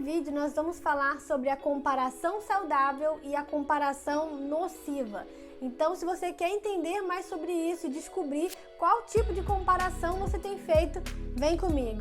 vídeo nós vamos falar sobre a comparação saudável e a comparação nociva. Então, se você quer entender mais sobre isso e descobrir qual tipo de comparação você tem feito, vem comigo.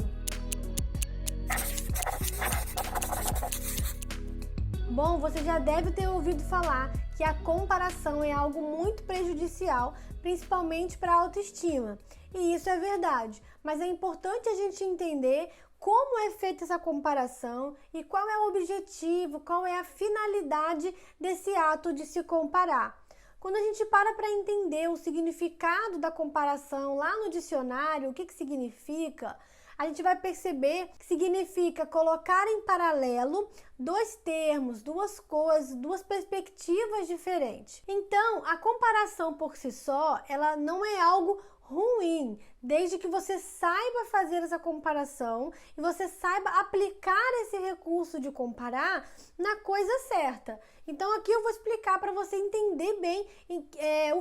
Bom, você já deve ter ouvido falar que a comparação é algo muito prejudicial, principalmente para a autoestima. E isso é verdade, mas é importante a gente entender como é feita essa comparação e qual é o objetivo, qual é a finalidade desse ato de se comparar. Quando a gente para entender o significado da comparação lá no dicionário, o que significa, a gente vai perceber que significa colocar em paralelo dois termos, duas coisas, duas perspectivas diferentes. Então, a comparação por si só, ela não é algo ruim, desde que você saiba fazer essa comparação e você saiba aplicar esse recurso de comparar na coisa certa. Então aqui eu vou explicar para você entender bem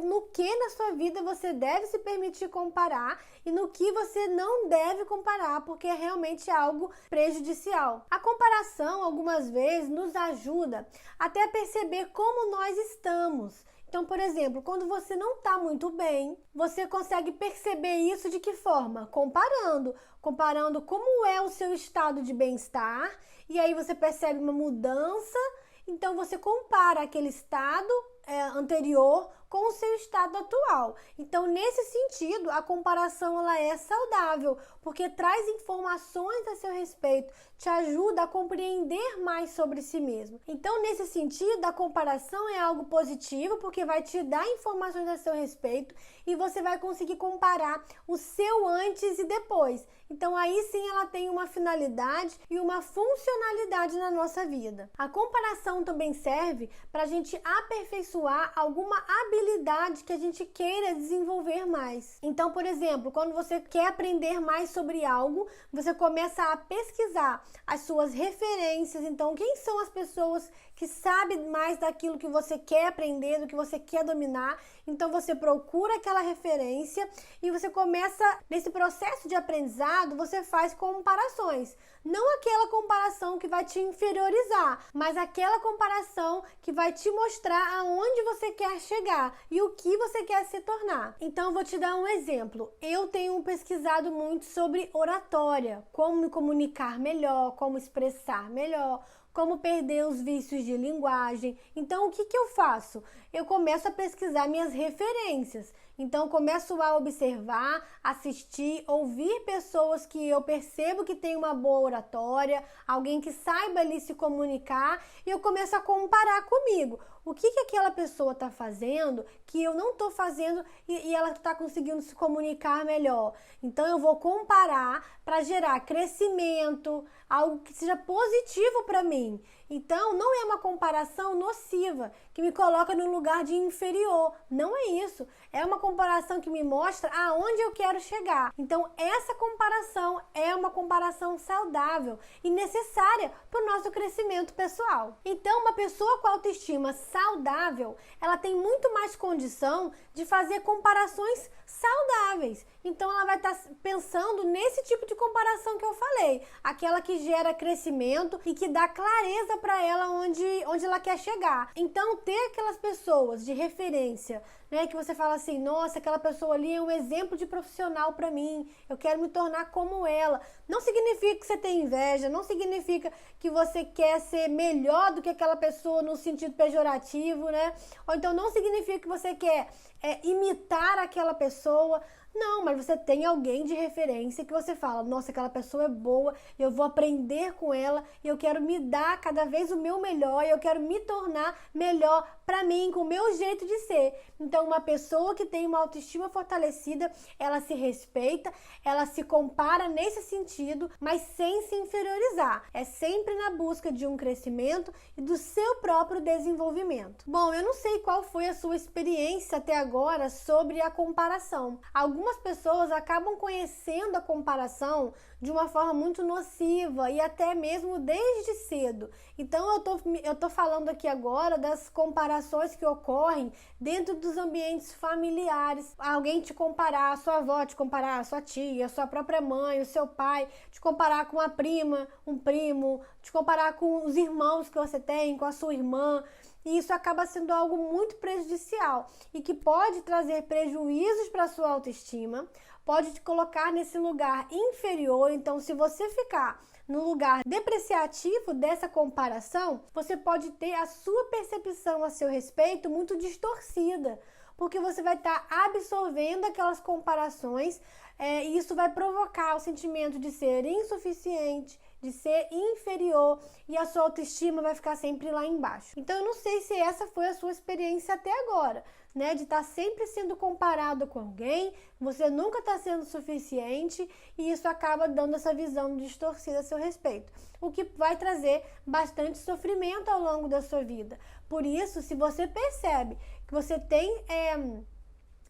no que na sua vida você deve se permitir comparar e no que você não deve comparar, porque é realmente algo prejudicial. A comparação, algumas vezes, nos ajuda até a perceber como nós estamos. Então, por exemplo, quando você não está muito bem, você consegue perceber isso de que forma? Comparando como é o seu estado de bem-estar, e aí você percebe uma mudança, então você compara aquele estado anterior com o seu estado atual. Então, nesse sentido, a comparação ela é saudável, porque traz informações a seu respeito, te ajuda a compreender mais sobre si mesmo. Então, nesse sentido, a comparação é algo positivo, porque vai te dar informações a seu respeito e você vai conseguir comparar o seu antes e depois. Então, aí sim ela tem uma finalidade e uma funcionalidade na nossa vida. A comparação também serve para a gente aperfeiçoar alguma habilidade que a gente queira desenvolver mais. Então, por exemplo, quando você quer aprender mais sobre algo, você começa a pesquisar as suas referências. Então, quem são as pessoas que sabem mais daquilo que você quer aprender, do que você quer dominar? Então, você procura aquela referência e você começa, nesse processo de aprendizado, você faz comparações. Não aquela comparação que vai te inferiorizar, mas aquela comparação que vai te mostrar aonde você quer chegar e o que você quer se tornar. Então, eu vou te dar um exemplo. Eu tenho pesquisado muito sobre oratória, como me comunicar melhor, como expressar melhor, como perder os vícios de linguagem. Então, o que eu faço? Eu começo a pesquisar minhas referências. Então, eu começo a observar, assistir, ouvir pessoas que eu percebo que tem uma boa oratória, alguém que saiba ali se comunicar, e eu começo a comparar comigo. O que aquela pessoa está fazendo que eu não estou fazendo e ela está conseguindo se comunicar melhor? Então, eu vou comparar para gerar crescimento, algo que seja positivo para mim. Então, não é uma comparação nociva, que me coloca no lugar de inferior. Não é isso. É uma comparação que me mostra aonde eu quero chegar. Então, essa comparação é uma comparação saudável e necessária para o nosso crescimento pessoal. Então, uma pessoa com autoestima saudável, ela tem muito mais condição de fazer comparações saudáveis. Então, ela vai estar pensando nesse tipo de comparação que eu falei, aquela que gera crescimento e que dá clareza para ela onde ela quer chegar. Então, ter aquelas pessoas de referência, né, que você fala assim, nossa, aquela pessoa ali é um exemplo de profissional para mim, eu quero me tornar como ela. Não significa que você tem inveja, não significa que você quer ser melhor do que aquela pessoa no sentido pejorativo, né? Ou então não significa que você quer imitar aquela pessoa. Não, mas você tem alguém de referência que você fala, nossa, aquela pessoa é boa, eu vou aprender com ela e eu quero me dar cada vez o meu melhor, eu quero me tornar melhor para mim, com o meu jeito de ser. Então, uma pessoa que tem uma autoestima fortalecida, ela se respeita, ela se compara nesse sentido, mas sem se inferiorizar. É sempre na busca de um crescimento e do seu próprio desenvolvimento. Bom, eu não sei qual foi a sua experiência até agora sobre a comparação. Algumas pessoas acabam conhecendo a comparação de uma forma muito nociva e até mesmo desde cedo. Então eu tô falando aqui agora das comparações que ocorrem dentro dos ambientes familiares. Alguém te comparar, a sua avó te comparar, a sua tia, a sua própria mãe, o seu pai, te comparar com uma prima, um primo, te comparar com os irmãos que você tem, com a sua irmã. E isso acaba sendo algo muito prejudicial e que pode trazer prejuízos para a sua autoestima, pode te colocar nesse lugar inferior. Então, se você ficar no lugar depreciativo dessa comparação, você pode ter a sua percepção a seu respeito muito distorcida, porque você vai estar absorvendo aquelas comparações e isso vai provocar o sentimento de ser insuficiente, de ser inferior, e a sua autoestima vai ficar sempre lá embaixo. Então eu não sei se essa foi a sua experiência até agora, né? De estar sempre sendo comparado com alguém, você nunca está sendo suficiente e isso acaba dando essa visão distorcida a seu respeito, o que vai trazer bastante sofrimento ao longo da sua vida. Por isso, se você percebe que você tem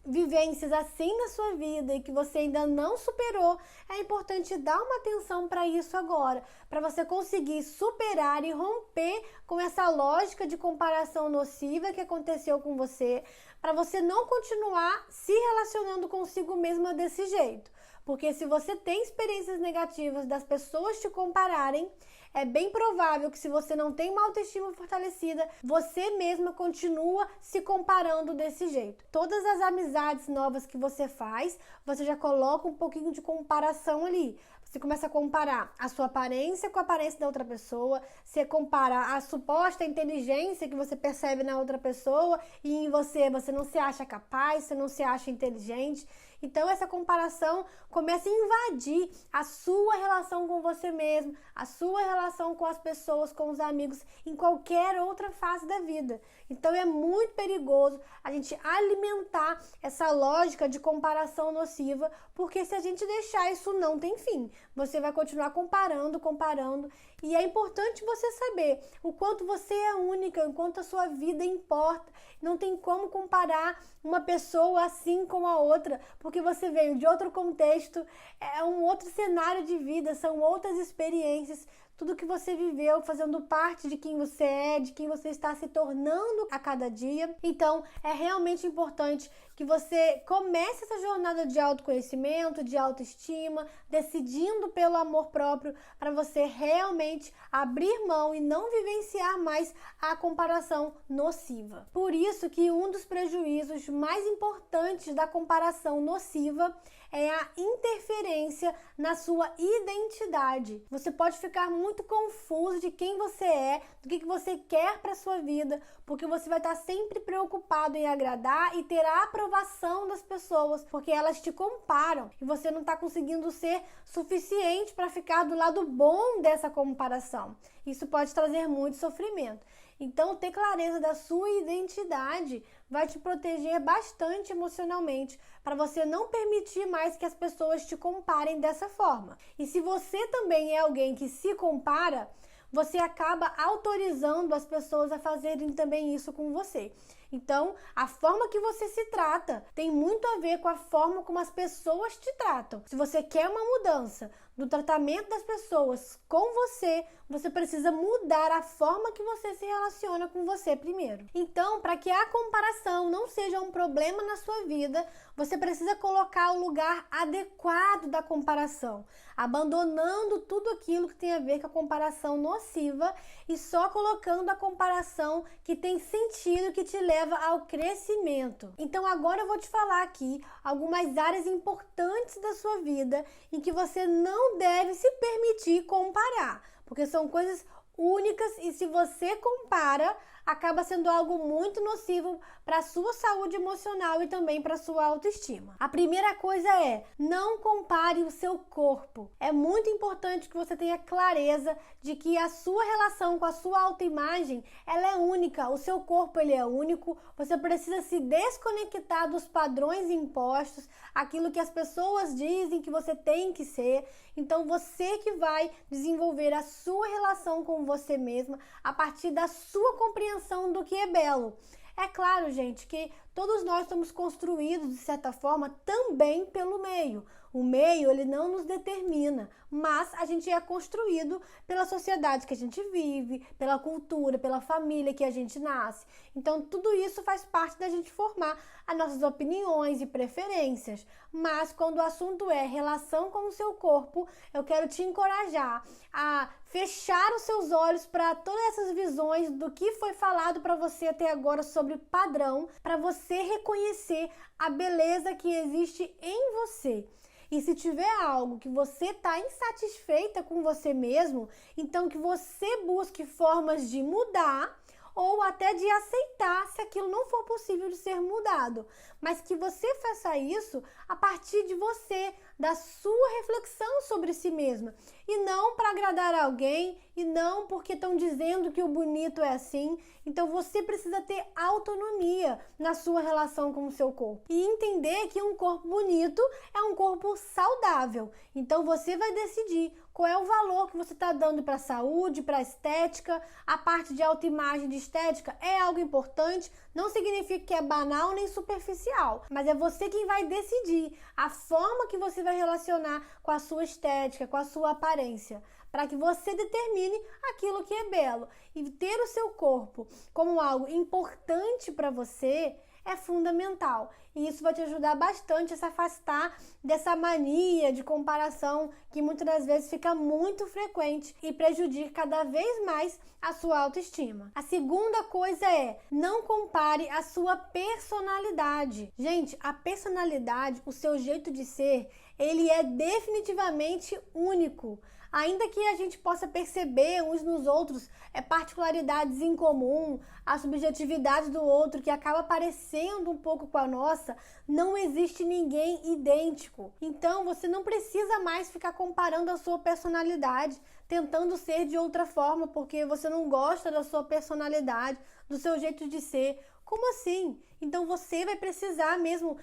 vivências assim na sua vida e que você ainda não superou, é importante dar uma atenção para isso agora, para você conseguir superar e romper com essa lógica de comparação nociva que aconteceu com você, para você não continuar se relacionando consigo mesma desse jeito. Porque se você tem experiências negativas das pessoas te compararem, é bem provável que se você não tem uma autoestima fortalecida, você mesma continua se comparando desse jeito. Todas as amizades novas que você faz, você já coloca um pouquinho de comparação ali. Você começa a comparar a sua aparência com a aparência da outra pessoa, você compara a suposta inteligência que você percebe na outra pessoa e em você não se acha capaz, você não se acha inteligente. Então essa comparação começa a invadir a sua relação com você mesmo, a sua relação com as pessoas, com os amigos, em qualquer outra fase da vida. Então é muito perigoso a gente alimentar essa lógica de comparação nociva, porque se a gente deixar, isso não tem fim. Você vai continuar comparando, e é importante você saber o quanto você é única, o quanto a sua vida importa. Não tem como comparar uma pessoa assim com a outra, porque você veio de outro contexto, é um outro cenário de vida, são outras experiências, tudo que você viveu fazendo parte de quem você é, de quem você está se tornando a cada dia. Então, é realmente importante que você comece essa jornada de autoconhecimento, de autoestima, decidindo pelo amor próprio, para você realmente abrir mão e não vivenciar mais a comparação nociva. Por isso que um dos prejuízos mais importantes da comparação nociva é a interferência na sua identidade. Você pode ficar muito confuso de quem você é, do que você quer para sua vida, porque você vai estar sempre preocupado em agradar e ter a aprovação das pessoas, porque elas te comparam e você não está conseguindo ser suficiente para ficar do lado bom dessa comparação. Isso pode trazer muito sofrimento. Então, ter clareza da sua identidade vai te proteger bastante emocionalmente, para você não permitir mais que as pessoas te comparem dessa forma. E se você também é alguém que se compara, você acaba autorizando as pessoas a fazerem também isso com você. Então, a forma que você se trata tem muito a ver com a forma como as pessoas te tratam. Se você quer uma mudança do tratamento das pessoas com você, você precisa mudar a forma que você se relaciona com você primeiro. Então, para que a comparação não seja um problema na sua vida, você precisa colocar o lugar adequado da comparação, abandonando tudo aquilo que tem a ver com a comparação nociva e só colocando a comparação que tem sentido, que te leva ao crescimento. Então agora eu vou te falar aqui algumas áreas importantes da sua vida em que você não deve se permitir comparar, porque são coisas únicas e se você compara, acaba sendo algo muito nocivo para a sua saúde emocional e também para a sua autoestima. A primeira coisa é: não compare o seu corpo. É muito importante que você tenha clareza de que a sua relação com a sua autoimagem, ela é única. O seu corpo, ele é único. Você precisa se desconectar dos padrões impostos, aquilo que as pessoas dizem que você tem que ser. Então, você que vai desenvolver a sua relação com você mesma a partir da sua compreensão do que é belo. É claro, gente, que todos nós somos construídos, de certa forma, também pelo meio. O meio, ele não nos determina, mas a gente é construído pela sociedade que a gente vive, pela cultura, pela família que a gente nasce. Então, tudo isso faz parte da gente formar as nossas opiniões e preferências. Mas, quando o assunto é relação com o seu corpo, eu quero te encorajar a fechar os seus olhos para todas essas visões do que foi falado para você até agora sobre padrão, para você reconhecer a beleza que existe em você. E se tiver algo que você está insatisfeita com você mesmo, então que você busque formas de mudar ou até de aceitar se aquilo não for possível de ser mudado. Mas que você faça isso a partir de você, da sua reflexão sobre si mesma. E não para agradar alguém, e não porque estão dizendo que o bonito é assim. Então você precisa ter autonomia na sua relação com o seu corpo. E entender que um corpo bonito é um corpo saudável. Então você vai decidir qual é o valor que você está dando para a saúde, para a estética. A parte de autoimagem, de estética, é algo importante. Não significa que é banal nem superficial, mas é você quem vai decidir a forma que você vai relacionar com a sua estética, com a sua aparência, para que você determine aquilo que é belo. E ter o seu corpo como algo importante para você é fundamental. E isso vai te ajudar bastante a se afastar dessa mania de comparação que muitas das vezes fica muito frequente e prejudica cada vez mais a sua autoestima. A segunda coisa é: não compare a sua personalidade. Gente, a personalidade, o seu jeito de ser, ele é definitivamente único. Ainda que a gente possa perceber uns nos outros particularidades em comum, a subjetividade do outro que acaba parecendo um pouco com a nossa, não existe ninguém idêntico. Então você não precisa mais ficar comparando a sua personalidade, tentando ser de outra forma porque você não gosta da sua personalidade, do seu jeito de ser. Como assim? Então você vai precisar mesmo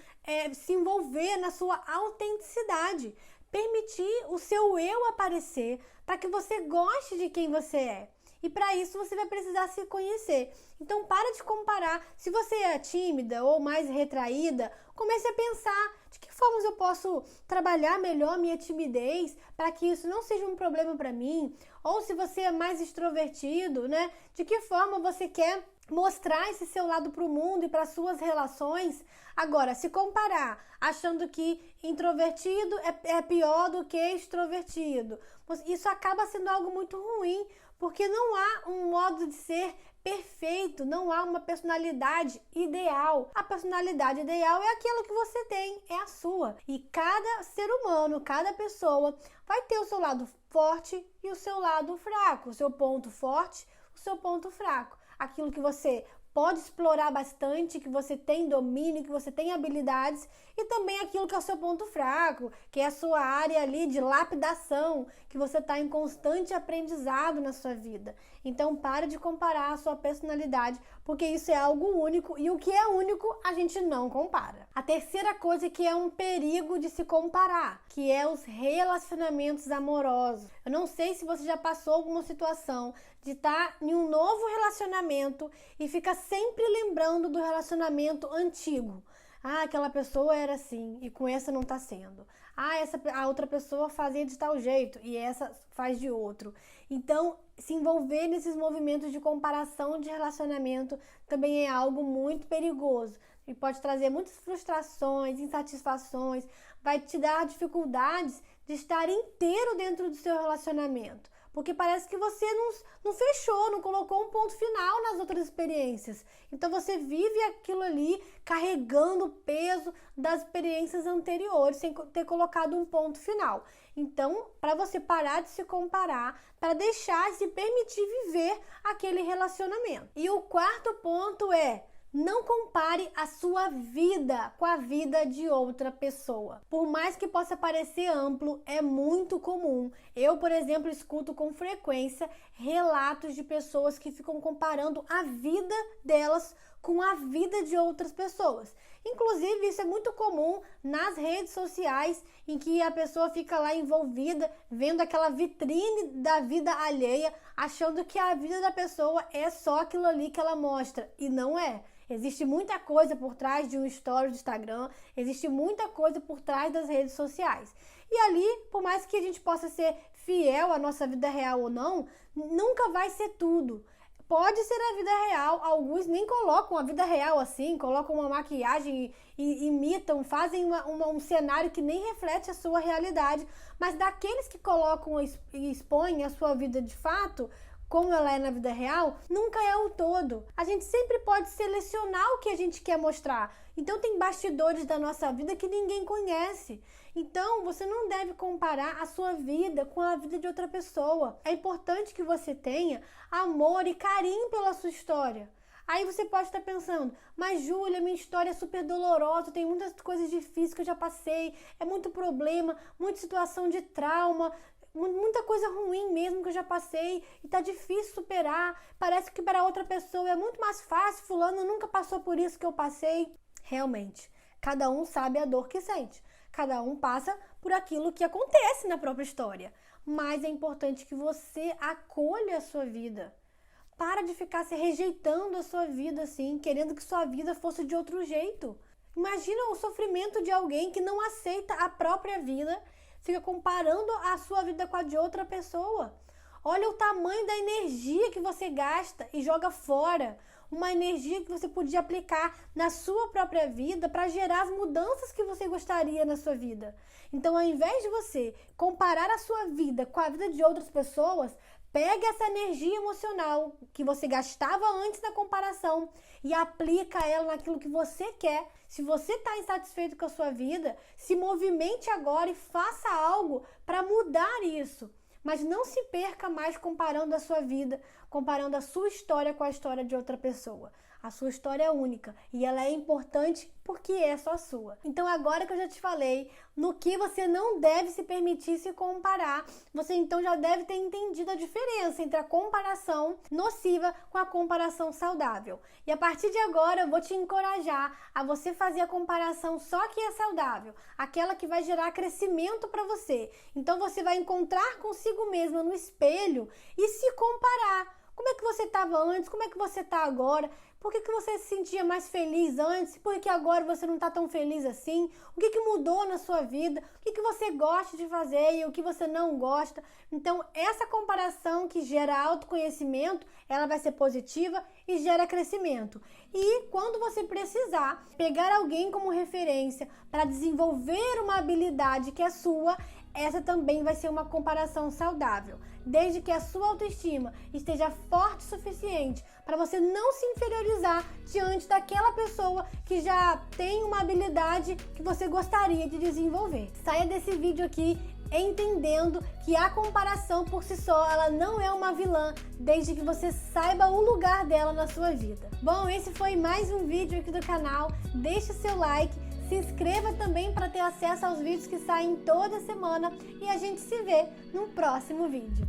se envolver na sua autenticidade. Permitir o seu eu aparecer para que você goste de quem você é. E para isso você vai precisar se conhecer. Então para de comparar. Se você é tímida ou mais retraída, comece a pensar de que formas eu posso trabalhar melhor a minha timidez para que isso não seja um problema para mim. Ou se você é mais extrovertido, né? De que forma você quer mostrar esse seu lado para o mundo e para as suas relações. Agora, se comparar achando que introvertido é pior do que extrovertido, isso acaba sendo algo muito ruim, porque não há um modo de ser perfeito, não há uma personalidade ideal. A personalidade ideal é aquela que você tem, é a sua. E cada ser humano, cada pessoa vai ter o seu lado forte e o seu lado fraco, o seu ponto forte, o seu ponto fraco. Aquilo que você pode explorar bastante, que você tem domínio, que você tem habilidades, e também aquilo que é o seu ponto fraco, que é a sua área ali de lapidação, que você está em constante aprendizado na sua vida. Então, para de comparar a sua personalidade, porque isso é algo único, e o que é único, a gente não compara. A terceira coisa que é um perigo de se comparar, que é os relacionamentos amorosos. Eu não sei se você já passou alguma situação de estar em um novo relacionamento e fica sempre lembrando do relacionamento antigo. Ah, aquela pessoa era assim e com essa não tá sendo. Ah, a outra pessoa fazia de tal jeito e essa faz de outro. Então, se envolver nesses movimentos de comparação de relacionamento também é algo muito perigoso e pode trazer muitas frustrações, insatisfações, vai te dar dificuldades de estar inteiro dentro do seu relacionamento. Porque parece que você não fechou, não colocou um ponto final nas outras experiências. Então você vive aquilo ali carregando o peso das experiências anteriores, sem ter colocado um ponto final. Então, para você parar de se comparar, para deixar de se permitir viver aquele relacionamento. E o quarto ponto é: não compare a sua vida com a vida de outra pessoa. Por mais que possa parecer amplo, é muito comum. Eu, por exemplo, escuto com frequência relatos de pessoas que ficam comparando a vida delas com a vida de outras pessoas. Inclusive, isso é muito comum nas redes sociais, em que a pessoa fica lá envolvida, vendo aquela vitrine da vida alheia, achando que a vida da pessoa é só aquilo ali que ela mostra, e não é. Existe muita coisa por trás de um story do Instagram, existe muita coisa por trás das redes sociais. E ali, por mais que a gente possa ser fiel à nossa vida real ou não, nunca vai ser tudo. Pode ser a vida real, alguns nem colocam a vida real assim, colocam uma maquiagem e imitam, fazem um cenário que nem reflete a sua realidade, mas daqueles que colocam e expõem a sua vida de fato, como ela é na vida real, nunca é o todo. A gente sempre pode selecionar o que a gente quer mostrar. Então tem bastidores da nossa vida que ninguém conhece. Então você não deve comparar a sua vida com a vida de outra pessoa. É importante que você tenha amor e carinho pela sua história. Aí você pode estar pensando, mas Júlia, minha história é super dolorosa, tem muitas coisas difíceis que eu já passei, é muito problema, muita situação de trauma, muita coisa ruim mesmo que eu já passei e tá difícil superar. Parece que para outra pessoa é muito mais fácil, fulano nunca passou por isso que eu passei. Realmente, cada um sabe a dor que sente. Cada um passa por aquilo que acontece na própria história. Mas é importante que você acolha a sua vida. Para de ficar se rejeitando a sua vida assim, querendo que sua vida fosse de outro jeito. Imagina o sofrimento de alguém que não aceita a própria vida, fica comparando a sua vida com a de outra pessoa. Olha o tamanho da energia que você gasta e joga fora. Uma energia que você podia aplicar na sua própria vida para gerar as mudanças que você gostaria na sua vida. Então, ao invés de você comparar a sua vida com a vida de outras pessoas, pega essa energia emocional que você gastava antes da comparação e aplica ela naquilo que você quer. Se você está insatisfeito com a sua vida, se movimente agora e faça algo para mudar isso. Mas não se perca mais comparando a sua vida, comparando a sua história com a história de outra pessoa. A sua história é única e ela é importante porque é só sua. Então agora que eu já te falei no que você não deve se permitir se comparar, você então já deve ter entendido a diferença entre a comparação nociva com a comparação saudável. E a partir de agora eu vou te encorajar a você fazer a comparação só que é saudável, aquela que vai gerar crescimento para você. Então você vai encontrar consigo mesma no espelho e se comparar. Como é que você estava antes? Como é que você está agora? Por que você se sentia mais feliz antes? Por que agora você não está tão feliz assim? O que mudou na sua vida? O que você gosta de fazer e o que você não gosta? Então, essa comparação que gera autoconhecimento, ela vai ser positiva e gera crescimento. E quando você precisar pegar alguém como referência para desenvolver uma habilidade que é sua, essa também vai ser uma comparação saudável, desde que a sua autoestima esteja forte o suficiente para você não se inferiorizar diante daquela pessoa que já tem uma habilidade que você gostaria de desenvolver. Saia desse vídeo aqui entendendo que a comparação por si só, ela não é uma vilã, desde que você saiba o lugar dela na sua vida. Bom, esse foi mais um vídeo aqui do canal. Deixe seu like, se inscreva também para ter acesso aos vídeos que saem toda semana e a gente se vê no próximo vídeo.